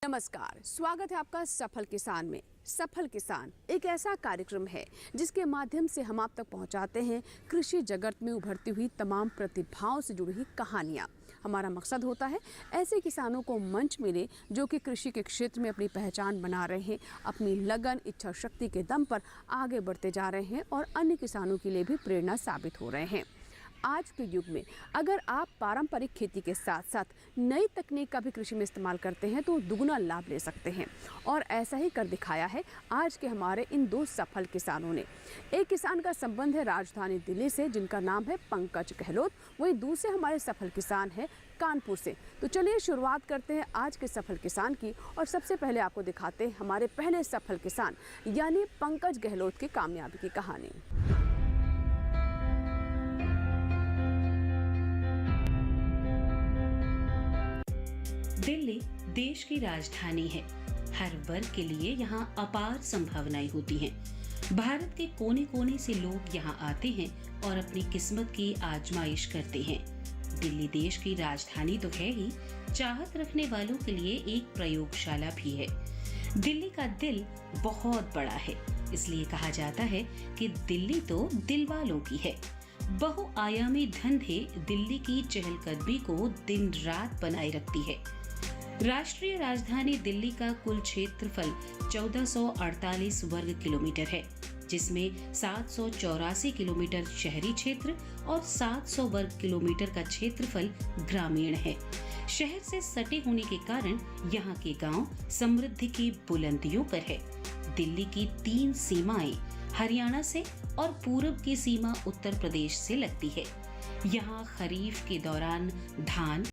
नमस्कार, स्वागत है आपका सफल किसान में। सफल किसान एक ऐसा कार्यक्रम है जिसके माध्यम से हम आप तक पहुंचाते हैं कृषि जगत में उभरती हुई तमाम प्रतिभाओं से जुड़ी हुई कहानियां। हमारा मकसद होता है ऐसे किसानों को मंच मिले जो कि कृषि के क्षेत्र में अपनी पहचान बना रहे हैं, अपनी लगन इच्छा शक्ति के दम पर आगे बढ़ते जा रहे हैं और अन्य किसानों के लिए भी प्रेरणा साबित हो रहे हैं। आज के युग में अगर आप पारंपरिक खेती के साथ साथ नई तकनीक का भी कृषि में इस्तेमाल करते हैं तो दुगना लाभ ले सकते हैं और ऐसा ही कर दिखाया है आज के हमारे इन दो सफल किसानों ने। एक किसान का संबंध है राजधानी दिल्ली से जिनका नाम है पंकज गहलोत, वहीं दूसरे हमारे सफल किसान है कानपुर से। तो चलिए शुरुआत करते हैं आज के सफल किसान की और सबसे पहले आपको दिखाते हैं हमारे पहले सफल किसान यानी पंकज गहलोत की कामयाबी की कहानी। दिल्ली देश की राजधानी है। हर वर्ग के लिए यहाँ अपार संभावनाएं होती हैं। भारत के कोने कोने से लोग यहाँ आते हैं और अपनी किस्मत की आजमाइश करते हैं। दिल्ली देश की राजधानी तो है ही, चाहत रखने वालों के लिए एक प्रयोगशाला भी है। दिल्ली का दिल बहुत बड़ा है, इसलिए कहा जाता है कि दिल्ली तो दिल वालों की है। बहुआयामी धंधे दिल्ली की चहलकदमी को दिन रात बनाए रखती है। राष्ट्रीय राजधानी दिल्ली का कुल क्षेत्रफल 1448 वर्ग किलोमीटर है, जिसमें 784 किलोमीटर शहरी क्षेत्र और 700 वर्ग किलोमीटर का क्षेत्रफल ग्रामीण है। शहर से सटे होने के कारण यहाँ के गांव समृद्धि की बुलंदियों पर है। दिल्ली की 3 सीमाएं हरियाणा से और पूरब की सीमा उत्तर प्रदेश से लगती है। यहाँ खरीफ के दौरान धान,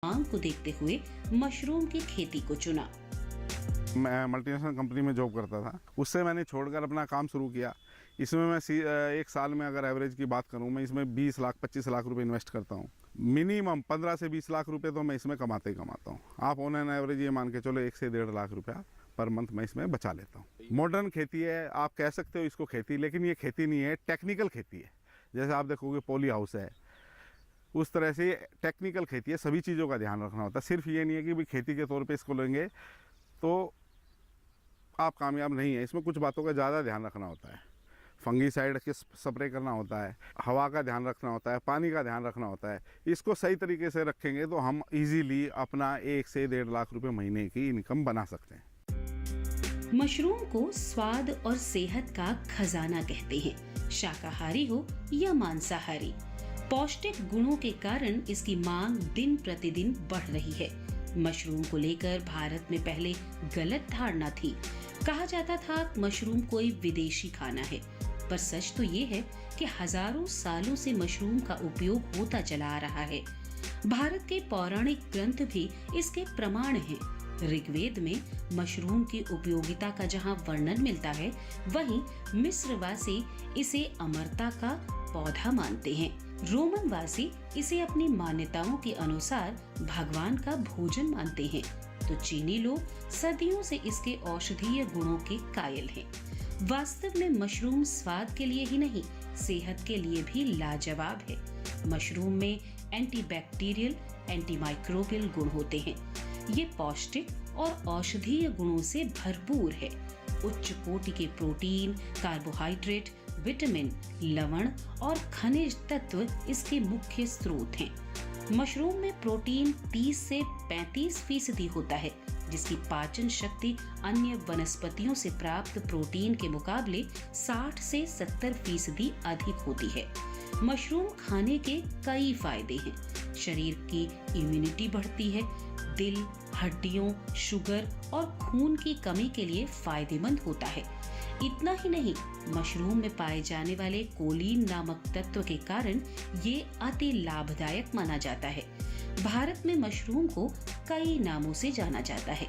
मांग को देखते हुए मशरूम की खेती को चुना। मैं मल्टीनेशनल कंपनी में जॉब करता था, उससे मैंने छोड़कर अपना काम शुरू किया। इसमें मैं एक साल में अगर एवरेज की बात करूं, मैं इसमें 20 लाख 25 लाख रुपए इन्वेस्ट करता हूं। मिनिमम 15 से 20 लाख रुपए तो मैं इसमें कमाता हूं। आप ऑन एन एवरेज ये मान के चलो 1 से 1.5 लाख रुपया पर मंथ मैं इसमें बचा लेता हूँ। मॉडर्न खेती है, आप कह सकते हो इसको खेती, लेकिन ये खेती नहीं है, टेक्निकल खेती है। जैसे आप देखोगे पॉली हाउस है, उस तरह से टेक्निकल खेती है। सभी चीज़ों का ध्यान रखना होता है। सिर्फ ये नहीं है कि भाई खेती के तौर पे इसको लेंगे तो आप कामयाब नहीं है। इसमें कुछ बातों का ज़्यादा ध्यान रखना होता है। फंगीसाइड के स्प्रे करना होता है, हवा का ध्यान रखना होता है, पानी का ध्यान रखना होता है। इसको सही तरीके से रखेंगे तो हम इजीली अपना 1 से 1.5 लाख रुपए महीने की इनकम बना सकते हैं। मशरूम को स्वाद और सेहत का खजाना कहते हैं, शाकाहारी हो या मांसाहारी। पौष्टिक गुणों के कारण इसकी मांग दिन प्रतिदिन बढ़ रही है। मशरूम को लेकर भारत में पहले गलत धारणा थी। कहा जाता था मशरूम कोई विदेशी खाना है, पर सच तो ये है कि हजारों सालों से मशरूम का उपयोग होता चला आ रहा है। भारत के पौराणिक ग्रंथ भी इसके प्रमाण हैं। ऋग्वेद में मशरूम की उपयोगिता का जहाँ वर्णन मिलता है, वहीं मिस्रवासी इसे अमरता का पौधा मानते हैं। रोमन वासी इसे अपनी मान्यताओं के अनुसार भगवान का भोजन मानते हैं, तो चीनी लोग सदियों से इसके औषधीय गुणों के कायल हैं। वास्तव में मशरूम स्वाद के लिए ही नहीं, सेहत के लिए भी लाजवाब है। मशरूम में एंटीबैक्टीरियल, एंटीमाइक्रोबियल गुण होते हैं। ये पौष्टिक और औषधीय गुणों से भरपूर है। उच्च कोटि के प्रोटीन, कार्बोहाइड्रेट, विटामिन, लवण और खनिज तत्व इसके मुख्य स्रोत हैं। मशरूम में प्रोटीन 30 से 35% होता है, जिसकी पाचन शक्ति अन्य वनस्पतियों से प्राप्त प्रोटीन के मुकाबले 60 से 70% अधिक होती है। मशरूम खाने के कई फायदे हैं। शरीर की इम्यूनिटी बढ़ती है, दिल, हड्डियों, शुगर और खून की कमी के लिए फायदेमंद होता है। इतना ही नहीं, मशरूम में पाए जाने वाले कोलीन नामक तत्व के कारण ये अति लाभदायक माना जाता है। भारत में मशरूम को कई नामों से जाना जाता है।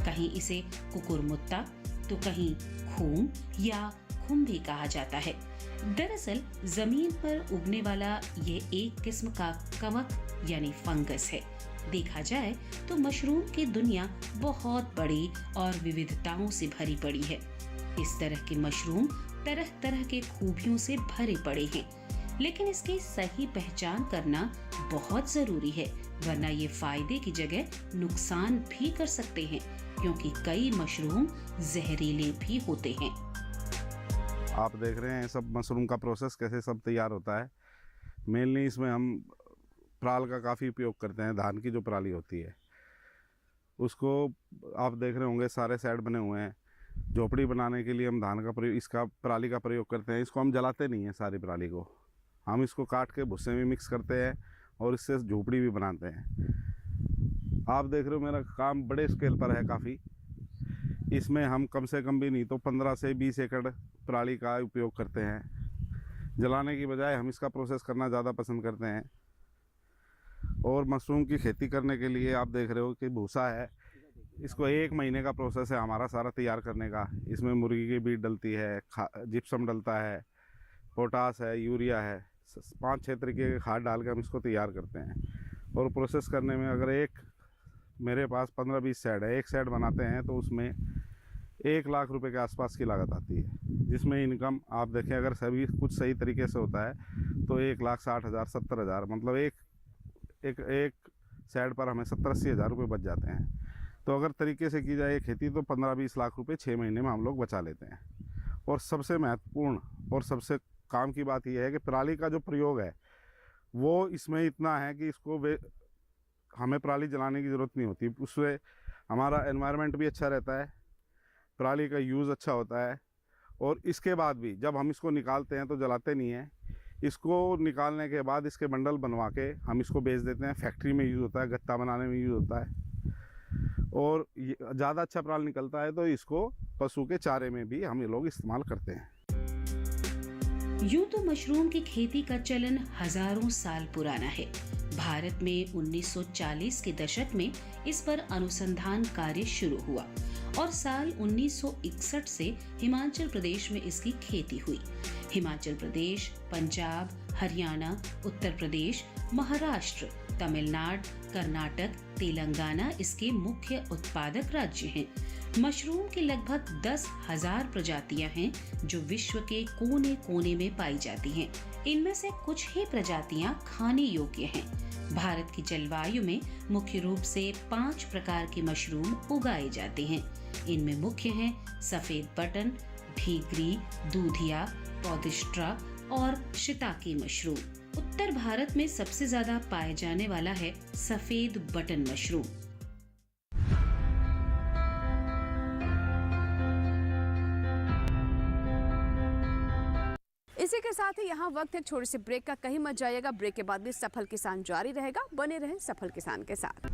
कहीं इसे कुकुरमुत्ता तो कहीं खूम या खुम भी कहा जाता है। दरअसल जमीन पर उगने वाला ये एक किस्म का कवक यानी फंगस है। देखा जाए तो मशरूम की दुनिया बहुत बड़ी और विविधताओं से भरी पड़ी है। इस तरह के मशरूम तरह तरह के खूबियों से भरे पड़े हैं, लेकिन इसकी सही पहचान करना बहुत जरूरी है, वरना ये फायदे की जगह नुकसान भी कर सकते हैं, क्योंकि कई मशरूम जहरीले भी होते हैं। आप देख रहे हैं सब मशरूम का प्रोसेस कैसे सब तैयार होता है। मेनली इसमें हम पराल का काफ़ी उपयोग करते हैं। धान की जो पराली होती है उसको आप देख रहे होंगे सारे साइड बने हुए हैं। झोपड़ी बनाने के लिए हम धान का प्रयोग, इसका पराली का प्रयोग करते हैं। इसको हम जलाते नहीं हैं, सारी पराली को हम इसको काट के भुस्से में मिक्स करते हैं और इससे झोपड़ी भी बनाते हैं। आप देख रहे हो मेरा काम बड़े स्केल पर है काफ़ी। इसमें हम कम से कम भी नहीं तो 15 से 20 एकड़ पराली का उपयोग करते हैं। जलाने की बजाय हम इसका प्रोसेस करना ज़्यादा पसंद करते हैं। और मशरूम की खेती करने के लिए आप देख रहे हो कि भूसा है, इसको 1 महीने का प्रोसेस है हमारा सारा तैयार करने का। इसमें मुर्गी की बीज डलती है, जिप्सम डलता है, पोटास है, यूरिया है, 5-6 तरीके के खाद डाल के हम इसको तैयार करते हैं। और प्रोसेस करने में अगर मेरे पास 15-20 सेड है, एक सेड बनाते हैं तो उसमें 1 लाख रुपए के आसपास की लागत आती है, जिसमें इनकम आप देखें अगर सभी कुछ सही तरीके से होता है तो 1,60,000 70,000 मतलब एक सेड पर हमें 70-80 हज़ार रुपये बच जाते हैं। तो अगर तरीके से की जाए खेती तो 15-20 लाख रुपए 6 महीने में हम लोग बचा लेते हैं। और सबसे महत्वपूर्ण और सबसे काम की बात यह है कि पराली का जो प्रयोग है वो इसमें इतना है कि हमें पराली जलाने की ज़रूरत नहीं होती। उससे हमारा एनवायरनमेंट भी अच्छा रहता है, पराली का यूज़ अच्छा होता है। और इसके बाद भी जब हम इसको निकालते हैं तो जलाते नहीं हैं। इसको निकालने के बाद इसके बंडल बनवा के हम इसको बेच देते हैं। फैक्ट्री में यूज़ होता है, गत्ता बनाने में यूज़ होता है। और ज़्यादा अच्छा पराल निकलता है तो इसको पशु के चारे में भी हम ये लोग इस्तेमाल करते हैं। यूं तो मशरूम की खेती का चलन हजारों साल पुराना है। भारत में 1940 के दशक में इस पर अनुसंधान कार्य शुरू हुआ और साल 1961 से हिमाचल प्रदेश में इसकी खेती हुई। हिमाचल प्रदेश, पंजाब, हरियाणा, उत्तर प्रदेश, महाराष्ट्र, तमिलनाडु, कर्नाटक, तेलंगाना इसके मुख्य उत्पादक राज्य हैं। मशरूम की लगभग 10,000 प्रजातियां हैं जो विश्व के कोने कोने में पाई जाती हैं। इनमें से कुछ ही प्रजातियां खाने योग्य हैं। भारत की जलवायु में मुख्य रूप से 5 प्रकार के मशरूम उगाए जाते हैं। इनमें मुख्य हैं सफेद बटन, भीगरी, दूधिया, पौधिस्ट्रा और शिताकी मशरूम। उत्तर भारत में सबसे ज्यादा पाए जाने वाला है सफेद बटन मशरूम। इसी के साथ ही यहाँ वक्त है छोटे से ब्रेक का। कहीं मत जाइएगा, ब्रेक के बाद भी सफल किसान जारी रहेगा। बने रहें सफल किसान के साथ।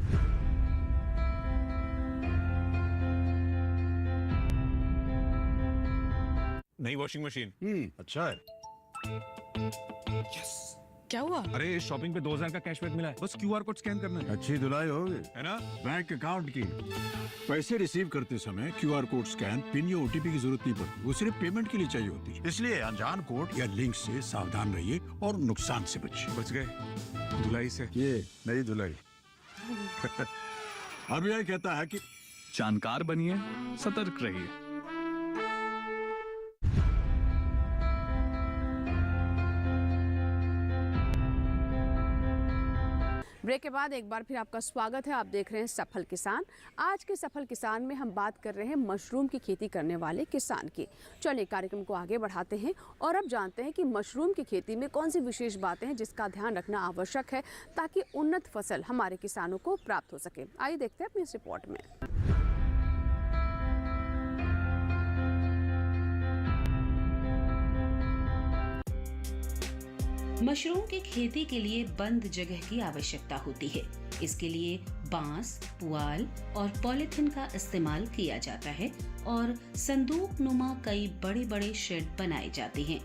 नई वॉशिंग मशीन अच्छा है। यस। क्या हुआ? अरे शॉपिंग पे 2000 का कैशबैक मिला है, बस क्यूआर कोड स्कैन करना है। अच्छी धुलाई होगी है ना? बैंक अकाउंट की। पैसे रिसीव करते समय क्यूआर कोड स्कैन, पिन या ओटीपी की जरूरत नहीं पड़ती। वो सिर्फ पेमेंट के लिए चाहिए होती है। इसलिए अनजान कोड या लिंक से सावधान रहिए और नुकसान से बचिए। बच गए धुलाई से। ये नई धुलाई। आरबीआई कहता है कि जानकार बनिए, सतर्क रहिए। ब्रेक के बाद एक बार फिर आपका स्वागत है। आप देख रहे हैं सफल किसान। आज के सफल किसान में हम बात कर रहे हैं मशरूम की खेती करने वाले किसान की। चलिए कार्यक्रम को आगे बढ़ाते हैं और अब जानते हैं कि मशरूम की खेती में कौन सी विशेष बातें हैं जिसका ध्यान रखना आवश्यक है ताकि उन्नत फसल हमारे किसानों को प्राप्त हो सके। आइए देखते हैं अपनी इस रिपोर्ट में। मशरूम की खेती के लिए बंद जगह की आवश्यकता होती है। इसके लिए बांस, पुआल और पॉलिथीन का इस्तेमाल किया जाता है और संदूक नुमा कई बड़े-बड़े शेड बनाए जाते हैं।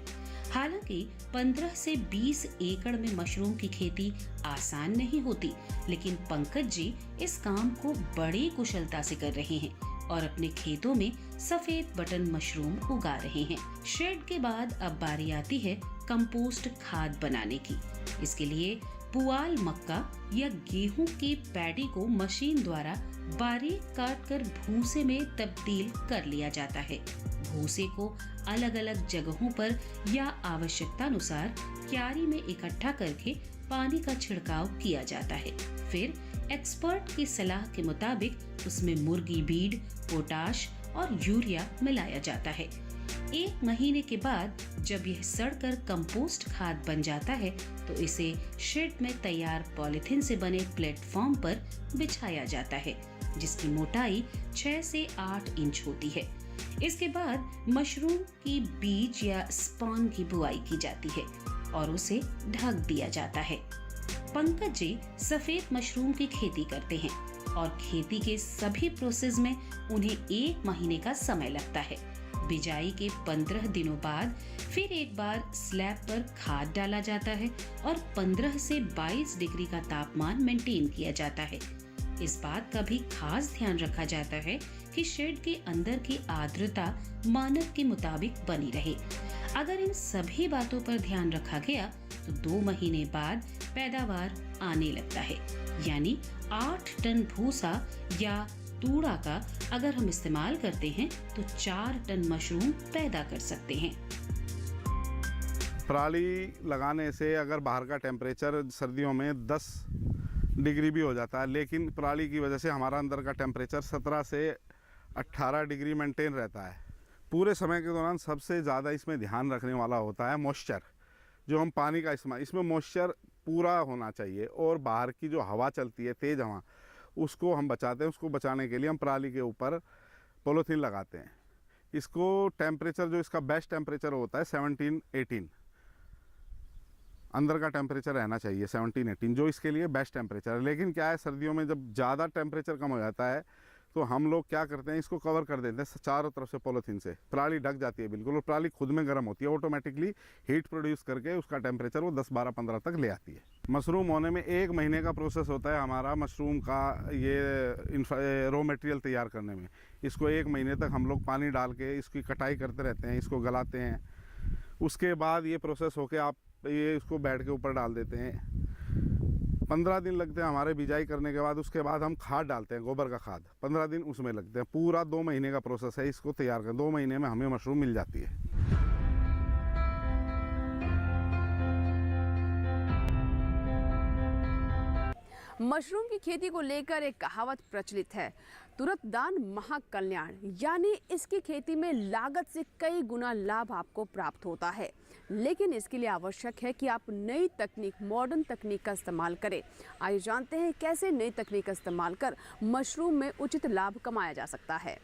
हालांकि 15 से 20 एकड़ में मशरूम की खेती आसान नहीं होती, लेकिन पंकज जी इस काम को बड़ी कुशलता से कर रहे हैं और अपने खेतों में सफेद बटन मशरूम उगा रहे हैं। शेड के बाद अब बारी आती है कंपोस्ट खाद बनाने की। इसके लिए पुआल मक्का या गेहूं के पैडी को मशीन द्वारा बारीक काट कर भूसे में तब्दील कर लिया जाता है। भूसे को अलग अलग जगहों पर या आवश्यकता अनुसार क्यारी में इकट्ठा करके पानी का छिड़काव किया जाता है। फिर एक्सपर्ट की सलाह के मुताबिक उसमें मुर्गी बीड, पोटाश और यूरिया मिलाया जाता है। 1 महीने के बाद जब यह सड़कर कंपोस्ट खाद बन जाता है तो इसे शेड में तैयार पॉलिथीन से बने प्लेटफॉर्म पर बिछाया जाता है, जिसकी मोटाई 6 से 8 इंच होती है। इसके बाद मशरूम की बीज या स्पॉन की बुआई की जाती है और उसे ढक दिया जाता है। पंकज जी सफेद मशरूम की खेती करते हैं और खेती के सभी प्रोसेस में उन्हें 1 महीने का समय लगता है। बिजाई के 15 दिनों बाद फिर एक बार स्लैब पर खाद डाला जाता है और 15 से 22 डिग्री का तापमान मेंटेन किया जाता है। इस बात का भी खास ध्यान रखा जाता है कि शेड के अंदर की आर्द्रता मानक के मुताबिक बनी रहे। अगर इन सभी बातों पर ध्यान रखा गया तो 2 महीने बाद पैदावार आने लगता है। यानी 8 टन भूसा या तूड़ा का अगर हम इस्तेमाल करते हैं तो 4 टन मशरूम पैदा कर सकते हैं। पराली लगाने से अगर बाहर का टेम्परेचर सर्दियों में 10 डिग्री भी हो जाता है, लेकिन पराली की वजह से हमारा अंदर का टेम्परेचर 17 से 18 डिग्री मेंटेन रहता है। पूरे समय के दौरान सबसे ज़्यादा इसमें ध्यान रखने वाला होता है मॉइस्चर। जो हम पानी का इस्तेमाल, इसमें मॉइस्चर पूरा होना चाहिए और बाहर की जो हवा चलती है, तेज़ हवा, उसको हम बचाते हैं। उसको बचाने के लिए हम पराली के ऊपर पॉलीथीन लगाते हैं। इसको टेम्परेचर जो इसका बेस्ट टेम्परेचर होता है 17-18 अंदर का टेम्परेचर रहना चाहिए, 17-18 जो इसके लिए बेस्ट टेम्परेचर है। लेकिन क्या है, सर्दियों में जब ज़्यादा टेम्परेचर कम हो जाता है तो हम लोग क्या करते हैं, इसको कवर कर देते हैं चारों तरफ से पॉलीथीन से। पराली ढक जाती है बिल्कुल और पराली खुद में गर्म होती है, ऑटोमेटिकली हीट प्रोड्यूस करके उसका टेम्परेचर वो 10, 12, 15 तक ले आती है। मशरूम होने में 1 महीने का प्रोसेस होता है हमारा मशरूम का ये रॉ मटेरियल तैयार करने में। इसको 1 महीने तक हम लोग पानी डाल के इसकी कटाई करते रहते हैं, इसको गलाते हैं। उसके बाद ये प्रोसेस होके आप ये इसको बेड के ऊपर डाल देते हैं। 15 दिन लगते हैं हमारे बिजाई करने के बाद। उसके बाद हम खाद डालते हैं, गोबर का खाद, 15 दिन उसमें लगते हैं। पूरा 2 महीने का प्रोसेस है इसको तैयार कर। 2 महीने में हमें मशरूम मिल जाती है। मशरूम की खेती को लेकर एक कहावत प्रचलित है, तुरंत दान महाकल्याण। यानी इसकी खेती में लागत से कई गुना लाभ आपको प्राप्त होता है, लेकिन इसके लिए आवश्यक है कि आप नई तकनीक, मॉडर्न तकनीक का इस्तेमाल करें। आइए जानते हैं कैसे नई तकनीक का इस्तेमाल कर मशरूम में उचित लाभ कमाया जा सकता है।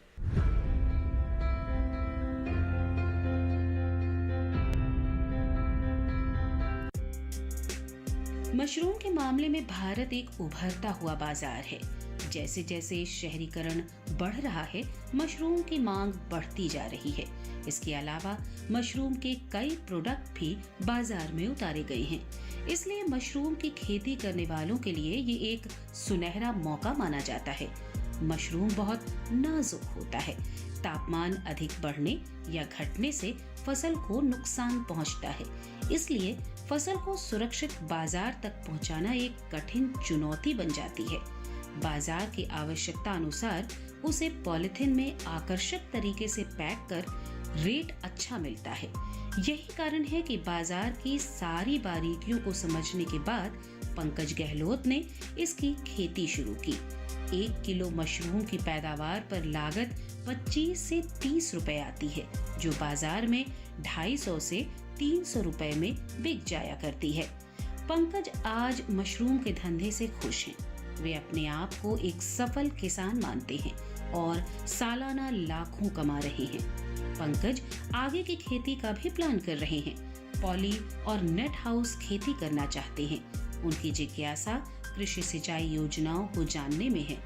मशरूम के मामले में भारत एक उभरता हुआ बाजार है। जैसे जैसे शहरीकरण बढ़ रहा है, मशरूम की मांग बढ़ती जा रही है। इसके अलावा मशरूम के कई प्रोडक्ट भी बाजार में उतारे गए हैं। इसलिए मशरूम की खेती करने वालों के लिए ये एक सुनहरा मौका माना जाता है। मशरूम बहुत नाजुक होता है। तापमान अधिक बढ़ने या घटने से फसल को नुकसान पहुंचता है। इसलिए फसल को सुरक्षित बाजार तक पहुंचाना एक कठिन चुनौती बन जाती है। बाजार की आवश्यकता अनुसार उसे पॉलिथीन में आकर्षक तरीके से पैक कर रेट अच्छा मिलता है। यही कारण है कि बाजार की सारी बारीकियों को समझने के बाद पंकज गहलोत ने इसकी खेती शुरू की। 1 किलो मशरूम की पैदावार पर लागत 25 से 30 रुपए आती है, जो बाजार में 250 से 300 रुपए में बिक जाया करती है। पंकज आज मशरूम के धंधे से खुश हैं। वे अपने आप को एक सफल किसान मानते हैं और सालाना लाखों कमा रहे हैं। पंकज आगे की खेती का भी प्लान कर रहे हैं। पॉली और नेट हाउस खेती करना चाहते हैं। उनकी जिज्ञासा कृषि सिंचाई योजनाओं को जानने में है।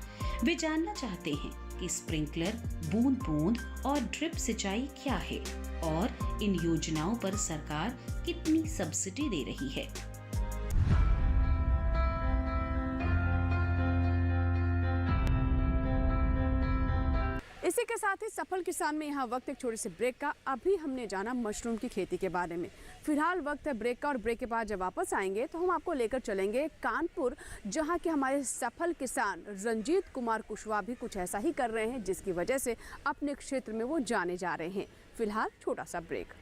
वे जानना चाहते हैं कि स्प्रिंकलर, बूंद बूंद और ड्रिप सिंचाई क्या है और इन योजनाओं पर सरकार कितनी सब्सिडी दे रही है। इसी के साथ ही सफल किसान में यहाँ वक्त एक छोटे से ब्रेक का। अभी हमने जाना मशरूम की खेती के बारे में। फिलहाल वक्त है ब्रेक का और ब्रेक के बाद जब वापस आएंगे तो हम आपको लेकर चलेंगे कानपुर, जहाँ के हमारे सफल किसान रंजीत कुमार कुशवाहा भी कुछ ऐसा ही कर रहे हैं, जिसकी वजह से अपने क्षेत्र में वो जाने जा रहे हैं। फिलहाल छोटा सा ब्रेक।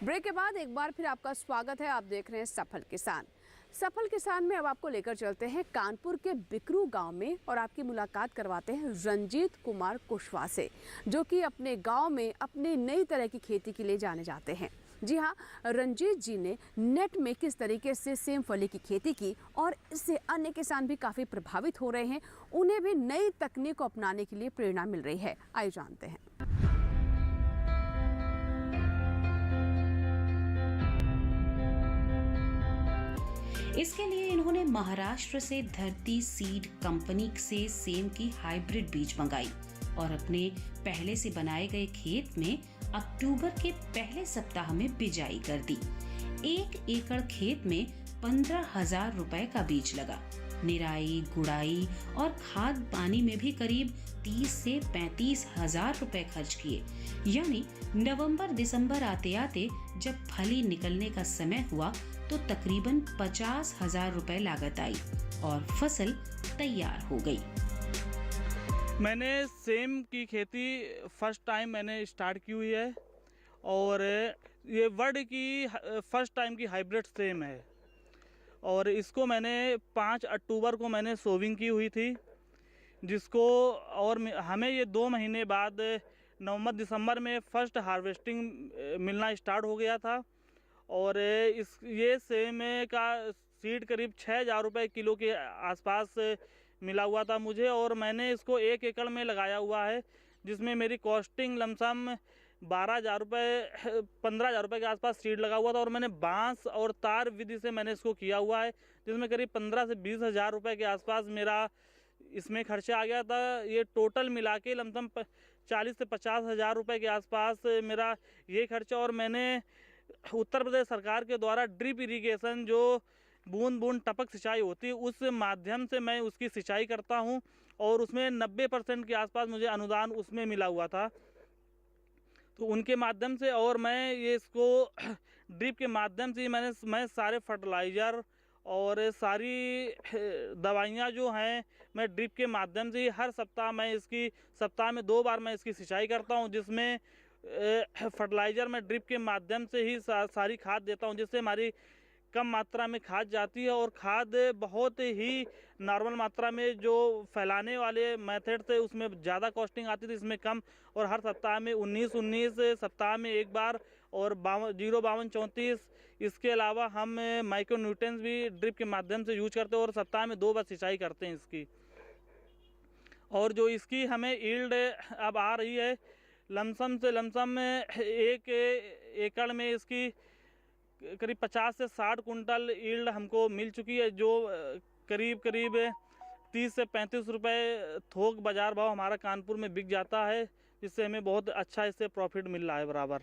ब्रेक के बाद एक बार फिर आपका स्वागत है। आप देख रहे हैं सफल किसान। सफल किसान में अब आपको लेकर चलते हैं कानपुर के बिकरू गांव में और आपकी मुलाकात करवाते हैं रंजीत कुमार कुशवाहा से, जो कि अपने गांव में अपनी नई तरह की खेती के लिए जाने जाते हैं। जी हाँ, रंजीत जी ने नेट में किस तरीके से सेम फली की खेती की और इससे अन्य किसान भी काफ़ी प्रभावित हो रहे हैं। उन्हें भी नई तकनीक को अपनाने के लिए प्रेरणा मिल रही है। आइए जानते हैं। इसके लिए इन्होंने महाराष्ट्र से धरती सीड कंपनी से सेम की हाइब्रिड बीज मंगाई और अपने पहले से बनाए गए खेत में अक्टूबर के पहले सप्ताह में बिजाई कर दी। 1 एकड़ खेत में 15,000 रुपए का बीज लगा। निराई, गुड़ाई और खाद पानी में भी करीब 30 से 35,000 रुपए खर्च किए। यानी नवंबर दिसंबर आते आते जब फली निकलने का समय हुआ तो तकरीबन 50,000 रुपए लागत आई और फसल तैयार हो गई। मैंने सेम की खेती फर्स्ट टाइम मैंने स्टार्ट की हुई है और ये वर्ड की फर्स्ट टाइम की हाइब्रिड सेम है और इसको मैंने 5 अक्टूबर को मैंने सोविंग की हुई थी, जिसको और हमें ये 2 महीने बाद नवंबर दिसंबर में फर्स्ट हार्वेस्टिंग मिलना स्टार्ट हो गया था और ये सेम का सीड करीब 6,000 रुपये किलो के आसपास मिला हुआ था मुझे और मैंने इसको 1 एकड़ में लगाया हुआ है, जिसमें मेरी कॉस्टिंग लमसम 12,000 रुपये 15,000 रुपये के आसपास सीड लगा हुआ था और मैंने बांस और तार विधि से मैंने इसको किया हुआ है, जिसमें करीब 15 से 20,000 रुपये के आसपास मेरा इसमें खर्चा आ गया था। ये टोटल मिला के लमसम 40 से 50,000 रुपये के आसपास मेरा ये खर्चा और मैंने उत्तर प्रदेश सरकार के द्वारा ड्रिप इरिगेशन जो बूंद बूंद टपक सिंचाई होती है उस माध्यम से मैं उसकी सिंचाई करता हूं और उसमें 90% के आसपास मुझे अनुदान उसमें मिला हुआ था, तो उनके माध्यम से और मैं ये इसको ड्रिप के माध्यम से मैं सारे फर्टिलाइज़र और सारी दवाइयाँ जो हैं मैं ड्रिप के माध्यम से हर सप्ताह मैं इसकी सप्ताह में 2 बार मैं इसकी सिंचाई करता हूँ, जिसमें फर्टिलाइज़र मैं ड्रिप के माध्यम से ही सारी खाद देता हूँ, जिससे हमारी कम मात्रा में खाद जाती है और खाद बहुत ही नॉर्मल मात्रा में जो फैलाने वाले मेथड थे उसमें ज़्यादा कॉस्टिंग आती थी, इसमें कम। और हर सप्ताह में 19 सप्ताह में एक बार और 05234। इसके अलावा हम माइक्रो न्यूट्रिएंट्स भी ड्रिप के माध्यम से यूज करते हैं और सप्ताह में 2 बार सिंचाई करते हैं इसकी। और जो इसकी हमें यील्ड अब आ रही है लमसम से लमसम 1 एकड़ में इसकी करीब 50 से 60 कुंटल यील्ड हमको मिल चुकी है, जो करीब 30 से 35 रुपए थोक बाज़ार भाव हमारा कानपुर में बिक जाता है, जिससे हमें बहुत अच्छा इससे प्रॉफिट मिल रहा है बराबर।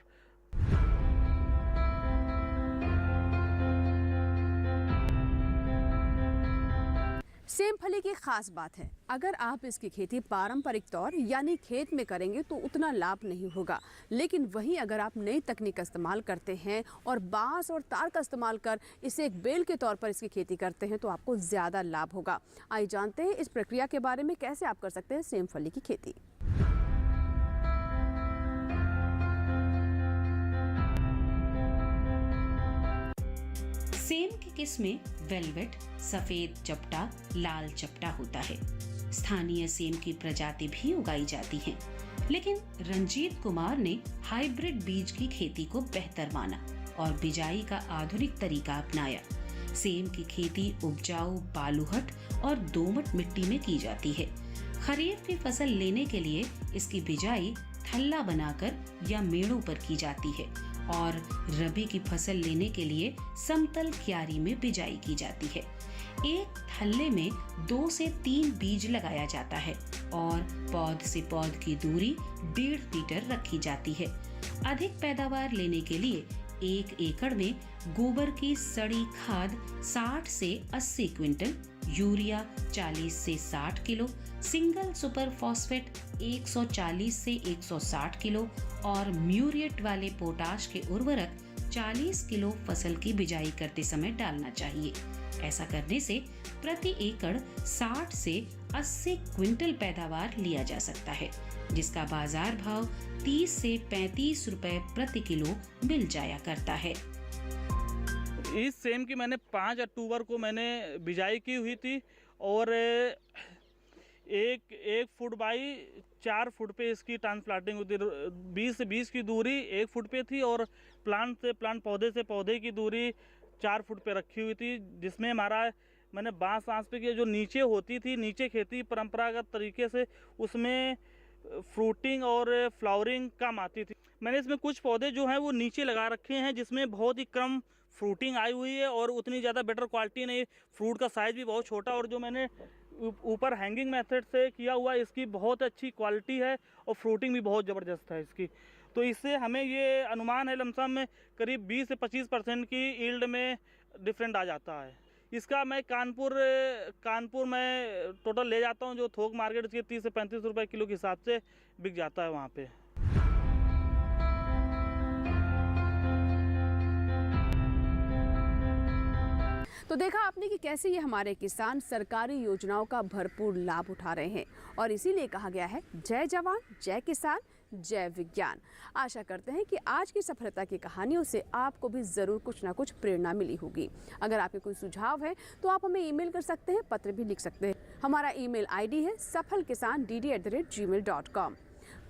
सेम फली की खास बात है, अगर आप इसकी खेती पारंपरिक तौर यानी खेत में करेंगे तो उतना लाभ नहीं होगा, लेकिन वहीं अगर आप नई तकनीक का इस्तेमाल करते हैं और बांस और तार का इस्तेमाल कर इसे एक बेल के तौर पर इसकी खेती करते हैं तो आपको ज़्यादा लाभ होगा। आइए जानते हैं इस प्रक्रिया के बारे में, कैसे आप कर सकते हैं सेम फली की खेती। सेम की किस्में वेलवेट, सफेद चपटा, लाल चपटा होता है। स्थानीय सेम की प्रजाति भी उगाई जाती हैं, लेकिन रंजीत कुमार ने हाइब्रिड बीज की खेती को बेहतर माना और बिजाई का आधुनिक तरीका अपनाया। सेम की खेती उपजाऊ बालूहट और दोमट मिट्टी में की जाती है। खरीफ की फसल लेने के लिए इसकी बिजाई थल्ला बनाकर या मेड़ों पर की जाती है और रबी की फसल लेने के लिए समतल क्यारी में बिजाई की जाती है। एक थल्ले में 2 से 3 बीज लगाया जाता है और पौध से पौध की दूरी 1.5 मीटर रखी जाती है। अधिक पैदावार लेने के लिए 1 एकड़ में गोबर की सड़ी खाद 60 से 80 क्विंटल, यूरिया 40 से 60 किलो, सिंगल सुपर फॉस्फेट 140 से 160 किलो और म्यूरिएट वाले पोटाश के उर्वरक 40 किलो फसल की बिजाई करते समय डालना चाहिए। ऐसा करने से प्रति एकड़ 60 से 80 क्विंटल पैदावार लिया जा सकता है, जिसका बाजार भाव 30 से 35 रुपए प्रति किलो मिल जाया करता है। इस सेम की मैंने 5 अक्टूबर को मैंने बिजाई की हुई थी और 1 फुट बाई 4 फुट पे इसकी ट्रांसप्लांटिंग होती है। 20 से 20 की दूरी 1 फुट पे थी और प्लांट से प्लांट, पौधे से पौधे की दूरी 4 फुट पे रखी हुई थी, जिसमें मैंने बांस पे किया। जो नीचे होती थी, नीचे खेती परंपरागत तरीके से उसमें फ्रूटिंग और फ्लावरिंग कम आती थी। मैंने इसमें कुछ पौधे जो हैं वो नीचे लगा रखे हैं, जिसमें बहुत ही कम फ्रूटिंग आई हुई है और उतनी ज़्यादा बेटर क्वालिटी नहीं, फ्रूट का साइज़ भी बहुत छोटा। और जो मैंने ऊपर हैंगिंग मेथड से किया हुआ है, इसकी बहुत अच्छी क्वालिटी है और फ्रूटिंग भी बहुत ज़बरदस्त है इसकी। तो इससे हमें ये अनुमान है लमसम में करीब 20 से 25% की यील्ड में डिफरेंट आ जाता है। इसका मैं कानपुर में टोटल ले जाता हूँ, जो थोक मार्केट इसके 30 से 35 रुपए किलो के हिसाब से बिक जाता है वहाँ पे। तो देखा आपने कि कैसे ये हमारे किसान सरकारी योजनाओं का भरपूर लाभ उठा रहे हैं और इसीलिए कहा गया है जय जवान, जय किसान, जय विज्ञान। आशा करते हैं कि आज की सफलता की कहानियों से आपको भी ज़रूर कुछ ना कुछ प्रेरणा मिली होगी। अगर आपके कोई सुझाव है तो आप हमें ईमेल कर सकते हैं, पत्र भी लिख सकते हैं। हमारा ईमेल आईडी है safalkisan@gmail.com।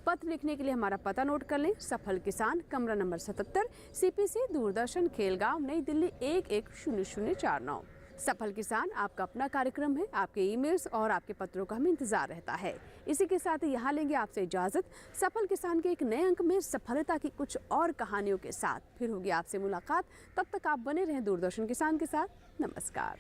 पत्र लिखने के लिए हमारा पता नोट कर लें। सफल किसान, कमरा नंबर 77, CPC, दूरदर्शन, खेलगांव, नई दिल्ली 110049। सफल किसान आपका अपना कार्यक्रम है। आपके ईमेल्स और आपके पत्रों का हमें इंतजार रहता है। इसी के साथ यहाँ लेंगे आपसे इजाजत। सफल किसान के एक नए अंक में सफलता की कुछ और कहानियों के साथ फिर होगी आपसे मुलाकात। तब तक आप बने रहें दूरदर्शन किसान के साथ। नमस्कार।